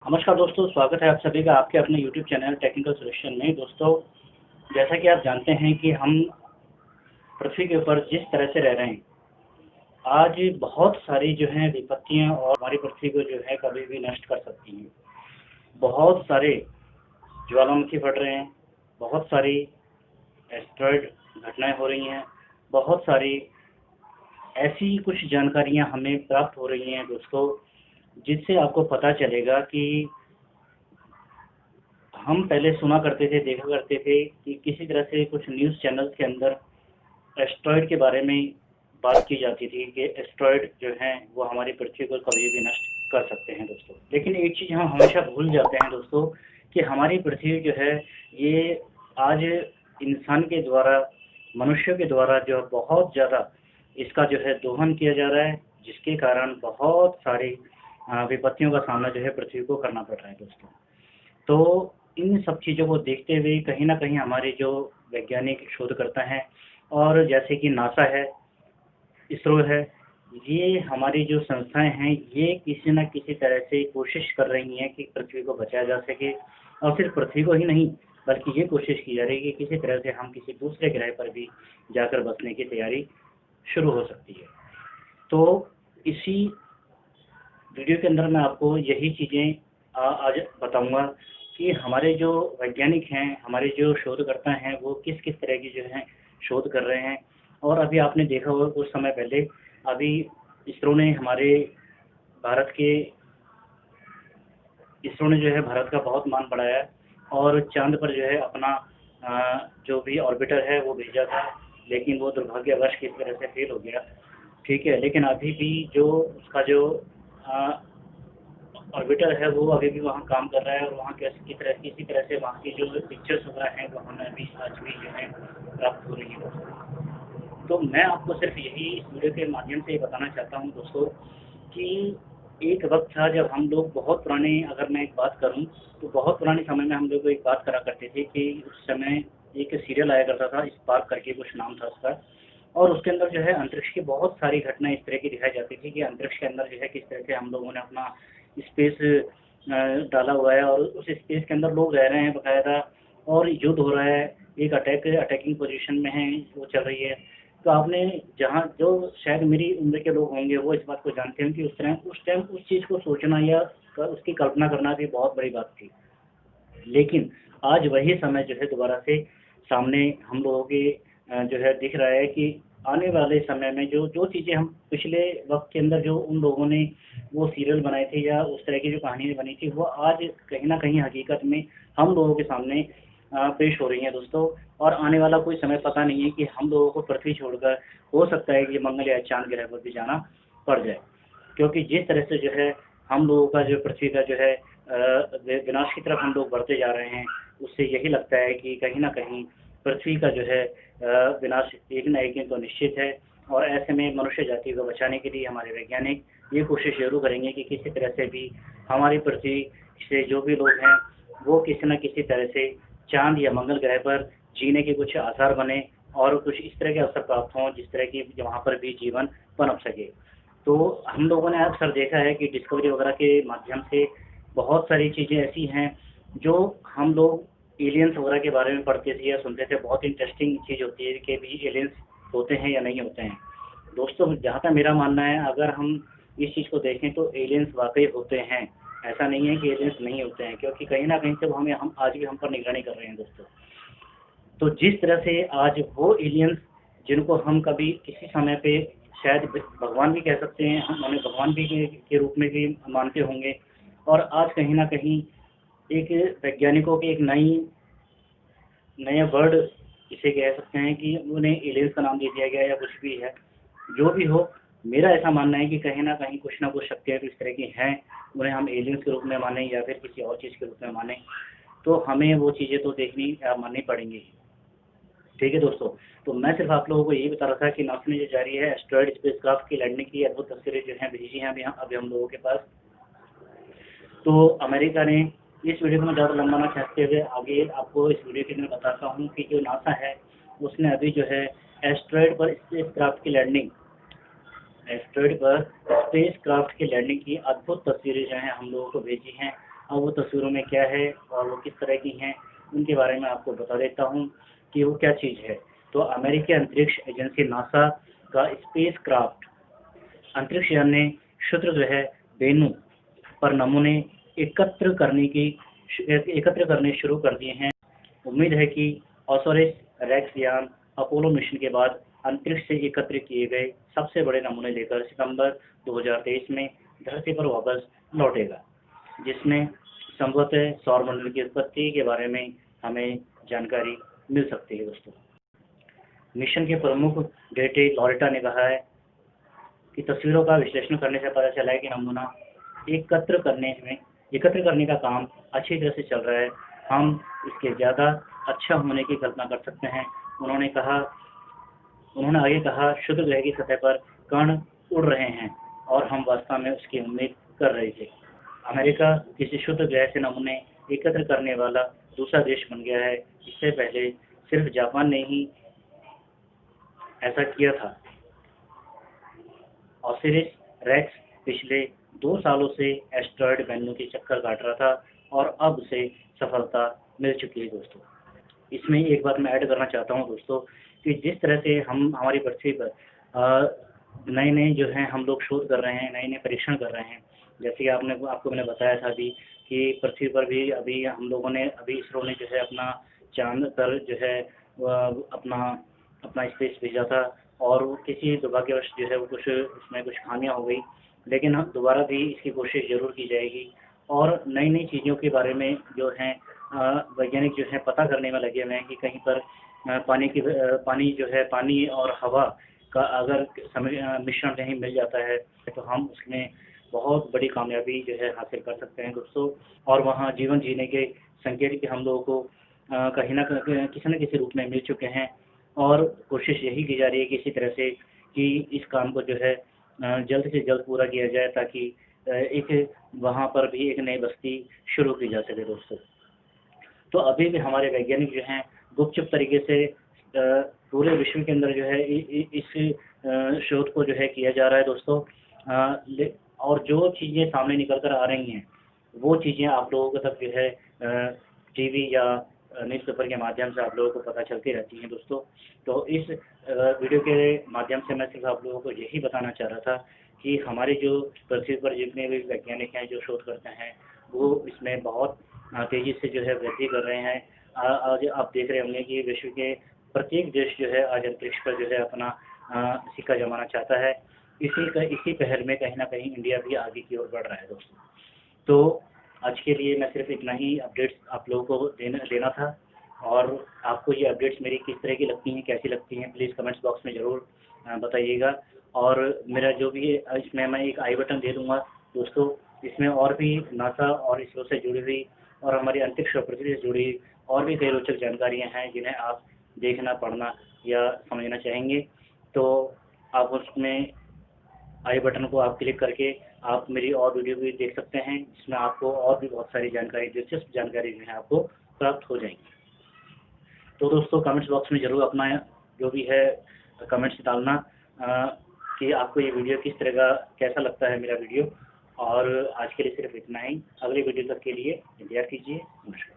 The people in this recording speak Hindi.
नमस्कार दोस्तों, स्वागत है आप सभी का आपके अपने यूट्यूब चैनल टेक्निकल सॉल्यूशन में। दोस्तों, जैसा कि आप जानते हैं कि हम पृथ्वी के ऊपर जिस तरह से रह रहे हैं, आज बहुत सारी जो हैं विपत्तियां और हमारी पृथ्वी को जो है कभी भी नष्ट कर सकती हैं। बहुत सारे ज्वालामुखी फट रहे हैं, बहुत सारी एस्टेरॉयड घटनाएं हो रही हैं, बहुत सारी ऐसी कुछ जानकारियां हमें प्राप्त हो रही हैं दोस्तों, जिससे आपको पता चलेगा कि हम पहले सुना करते थे, देखा करते थे कि किसी तरह से कुछ न्यूज़ चैनल्स के अंदर एस्टेरॉयड के बारे में बात की जाती थी कि एस्टेरॉयड जो हैं वो हमारी पृथ्वी को कभी भी नष्ट कर सकते हैं दोस्तों। लेकिन एक चीज़ हम हमेशा भूल जाते हैं दोस्तों कि हमारी पृथ्वी जो है ये आज इंसान के द्वारा, मनुष्यों के द्वारा जो है बहुत ज़्यादा इसका जो है दोहन किया जा रहा है, जिसके कारण बहुत सारी विपत्तियों का सामना जो है पृथ्वी को करना पड़ रहा है दोस्तों। तो इन सब चीज़ों को देखते हुए कहीं न कहीं हमारे जो वैज्ञानिक शोधकर्ता हैं और जैसे कि नासा है, इसरो है, ये हमारी जो संस्थाएँ हैं, ये किसी न किसी तरह से कोशिश कर रही हैं कि पृथ्वी को बचाया जा सके। और सिर्फ पृथ्वी को ही नहीं, बल्कि ये कोशिश की जा रही है कि किसी तरह से हम किसी दूसरे ग्रह पर भी जाकर बसने की तैयारी शुरू हो सकती है। तो इसी वीडियो के अंदर मैं आपको यही चीज़ें आज बताऊंगा कि हमारे जो वैज्ञानिक हैं, हमारे जो शोधकर्ता हैं, वो किस किस तरह की जो है शोध कर रहे हैं। और अभी आपने देखा होगा कुछ समय पहले अभी इसरो ने हमारे भारत के इसरो ने जो है भारत का बहुत मान बढ़ाया है और चांद पर जो है अपना जो भी ऑर्बिटर है वो भेजा था, लेकिन वो दुर्भाग्यवश किस तरह से फेल हो गया। ठीक है, लेकिन अभी भी जो उसका जो ऑर्बिटर है वो अभी भी वहाँ काम कर रहा है और वहाँ किसी तरह से वहाँ की जो पिक्चर्स वगैरह हैं वो हमें अभी आज भी जो है प्राप्त हो रही है दोस्तों। तो मैं आपको सिर्फ यही इस वीडियो के माध्यम से बताना चाहता हूँ दोस्तों कि एक वक्त था जब हम लोग बहुत पुराने, अगर मैं एक बात करूँ तो बहुत पुराने समय में हम लोग एक बात करा करते थे कि उस समय एक सीरियल आया करता था, स्पार्क करके कुछ नाम था उसका। और उसके अंदर जो है अंतरिक्ष की बहुत सारी घटनाएं इस तरह की दिखाई जाती थी कि अंतरिक्ष के अंदर जो है किस तरह से हम लोगों ने अपना स्पेस डाला हुआ है और उस स्पेस के अंदर लोग रह रहे हैं बाकायदा, और युद्ध हो रहा है, एक अटैकिंग पोजीशन में है, वो चल रही है। तो आपने जहाँ जो शायद मेरी उम्र के लोग होंगे वो इस बात को जानते हैं कि उस टाइम उस चीज़ को सोचना या उसकी कल्पना करना भी बहुत बड़ी बात थी। लेकिन आज वही समय जो है दोबारा से सामने हम लोगों के जो है दिख रहा है कि आने वाले समय में जो जो चीज़ें हम पिछले वक्त के अंदर जो उन लोगों ने वो सीरियल बनाए थे या उस तरह की जो कहानियाँ बनी थी वो आज कहीं ना कहीं हकीकत में हम लोगों के सामने पेश हो रही हैं दोस्तों। और आने वाला कोई समय पता नहीं है कि हम लोगों को पृथ्वी छोड़कर हो सकता है कि मंगल या चांद ग्रह पर भी जाना पड़ जाए, क्योंकि जिस तरह से जो है हम लोगों का जो पृथ्वी का जो है विनाश की तरफ हम लोग बढ़ते जा रहे हैं, उससे यही लगता है कि कहीं ना कहीं पृथ्वी का जो है विनाश एक न एक दिन तो निश्चित है। और ऐसे में मनुष्य जाति को बचाने के लिए हमारे वैज्ञानिक ये कोशिश जरूर करेंगे कि किसी तरह से भी हमारी पृथ्वी से जो भी लोग हैं वो किसी न किसी तरह से चांद या मंगल ग्रह पर जीने के कुछ आसार बने और कुछ इस तरह के अवसर प्राप्त हों जिस तरह की वहाँ पर भी जीवन पनप सके। तो हम लोगों ने अक्सर देखा है कि डिस्कवरी वगैरह के माध्यम से बहुत सारी चीज़ें ऐसी हैं जो हम लोग एलियंस वगैरह के बारे में पढ़ते थे या सुनते थे। बहुत इंटरेस्टिंग चीज़ होती है कि भी एलियंस होते हैं या नहीं होते हैं। दोस्तों, जहाँ तक मेरा मानना है, अगर हम इस चीज़ को देखें तो एलियंस वाकई होते हैं। ऐसा नहीं है कि एलियंस नहीं होते हैं, क्योंकि कहीं ना कहीं से वो हम आज भी हम पर निगरानी कर रहे हैं दोस्तों। तो जिस तरह से आज वो एलियंस जिनको हम कभी किसी समय पे शायद भगवान भी कह सकते हैं, हम उन्हें भगवान भी के रूप में भी मानते होंगे, और आज कहीं ना कहीं एक वैज्ञानिकों की एक नया वर्ड इसे कह सकते हैं कि उन्हें एलियंस का नाम दे दिया गया या कुछ भी है। जो भी हो, मेरा ऐसा मानना है कि कहीं ना कहीं कुछ ना कुछ शक्तियाँ तो इस तरह की हैं, उन्हें हम एलियंस के रूप में माने या फिर किसी और चीज़ के रूप में माने, तो हमें वो चीज़ें तो देखनी माननी पड़ेंगी। ठीक है दोस्तों, तो मैं सिर्फ आप लोगों को यही बता रहा था कि नासा ने जो जारी है एस्टेरॉयड स्पेसक्राफ्ट की लैंडिंग की अद्भुत तस्वीरें जो हैं भेजी हैं अभी हम लोगों के पास। तो अमेरिका ने, इस वीडियो को मैं ज़्यादा लंबा ना खींचते हुए आगे आपको इस वीडियो के अंदर बताता हूँ कि जो नासा है उसने अभी जो है एस्टेरॉयड पर स्पेस क्राफ्ट की लैंडिंग की अद्भुत तस्वीरें जो हैं हम लोगों को भेजी हैं। अब वो तस्वीरों में क्या है और वो किस तरह की हैं, उनके बारे में आपको बता देता हूँ कि वो क्या चीज़ है। तो अमेरिकी अंतरिक्ष एजेंसी नासा का स्पेस क्राफ्ट अंतरिक्ष यान ने क्षुद्र ग्रह वेनु पर नमूने एकत्र करने की एकत्र करने शुरू कर दिए हैं। उम्मीद है कि ओसिरिस रेक्स यान अपोलो मिशन के बाद अंतरिक्ष से एकत्र किए गए सबसे बड़े नमूने लेकर सितंबर 2023 में धरती पर वापस लौटेगा, जिसमें संभवतः सौरमंडल की उत्पत्ति के बारे में हमें जानकारी मिल सकती है दोस्तों। मिशन के प्रमुख डेटे लॉरेटा ने कहा है कि तस्वीरों का विश्लेषण करने से पता चला है कि नमूना एकत्र करने का काम अच्छी तरह से चल रहा है। हम इसके ज़्यादा अच्छा होने की कल्पना कर सकते हैं। उन्होंने आगे कहा, क्षुद्र ग्रह की सतह पर कण उड़ रहे हैं और हम वास्तव में उसकी उम्मीद कर रहे थे। अमेरिका किसी क्षुद्र ग्रह से नमूने एकत्र करने वाला दूसरा देश बन गया है। इससे पहले सिर्फ जापान ने ही ऐसा किया था। ओसिरिस रेक्स पिछले 2 सालों से एस्टेरॉयड वेन्यू के चक्कर काट रहा था और अब उसे सफलता मिल चुकी है दोस्तों। इसमें एक बात मैं ऐड करना चाहता हूँ दोस्तों कि जिस तरह से हम हमारी पृथ्वी पर नए नए जो हैं हम लोग शोध कर रहे हैं, नए नए परीक्षण कर रहे हैं। जैसे कि आपको मैंने बताया था अभी कि पृथ्वी पर भी अभी हम लोगों ने अभी इसरो ने जो है अपना चांद पर जो है अपना अपना स्पेस भेजा था और किसी दुर्भाग्यवश जो है वो उसमें कुछ खामियां हो गई, लेकिन हम दोबारा भी इसकी कोशिश ज़रूर की जाएगी और नई नई चीज़ों के बारे में जो है वैज्ञानिक जो है पता करने में लगे हुए हैं कि कहीं पर पानी और हवा का अगर मिश्रण कहीं मिल जाता है तो हम उसमें बहुत बड़ी कामयाबी जो है हासिल कर सकते हैं दोस्तों। और वहाँ जीवन जीने के संकेत हम लोगों को कहीं ना किसी न किसी रूप में मिल चुके हैं और कोशिश यही की जा रही है कि इसी तरह से कि इस काम को जो है जल्द से जल्द पूरा किया जाए ताकि एक वहाँ पर भी एक नई बस्ती शुरू की जा सके दोस्तों। तो अभी भी हमारे वैज्ञानिक जो हैं गुपचुप तरीके से पूरे विश्व के अंदर जो है इस शोध को जो है किया जा रहा है दोस्तों। और जो चीज़ें सामने निकल कर आ रही हैं वो चीज़ें आप लोगों तक जो है टीवी या न्यूज़पेपर के माध्यम से आप लोगों को पता चलती रहती हैं दोस्तों। तो इस वीडियो के माध्यम से मैं सिर्फ आप लोगों को यही बताना चाह रहा था कि हमारे जो पृथ्वी पर जितने भी वैज्ञानिक हैं जो शोध करते हैं वो इसमें बहुत तेज़ी से जो है वृद्धि कर रहे हैं। आज आप देख रहे होंगे कि विश्व के प्रत्येक देश जो है आज अंतरिक्ष पर जो है अपना सिक्का जमाना चाहता है। इसी पहल में कहीं ना कहीं इंडिया भी आगे की ओर बढ़ रहा है दोस्तों। तो आज के लिए मैं सिर्फ इतना ही अपडेट्स आप लोगों को देना था और आपको ये अपडेट्स मेरी किस तरह की लगती हैं, कैसी लगती हैं, प्लीज़ कमेंट्स बॉक्स में ज़रूर बताइएगा। और मेरा जो भी इसमें मैं एक आई बटन दे दूँगा दोस्तों, इसमें और भी नासा और इसरो से जुड़ी हुई और हमारी अंतरिक्ष और पृथ्वी से जुड़ी और भी कई रोचक जानकारियाँ हैं जिन्हें आप देखना, पढ़ना या समझना चाहेंगे। तो आप उसमें आई बटन को आप क्लिक करके आप मेरी और वीडियो भी देख सकते हैं, जिसमें आपको और भी बहुत सारी जानकारी, दिलचस्प जानकारी जो है आपको प्राप्त हो जाएगी। तो दोस्तों कमेंट्स बॉक्स में ज़रूर अपना जो भी है कमेंट्स डालना कि आपको ये वीडियो किस तरह का कैसा लगता है मेरा वीडियो। और आज के लिए सिर्फ इतना ही। अगले वीडियो तक के लिए इंतजार कीजिए। नमस्कार।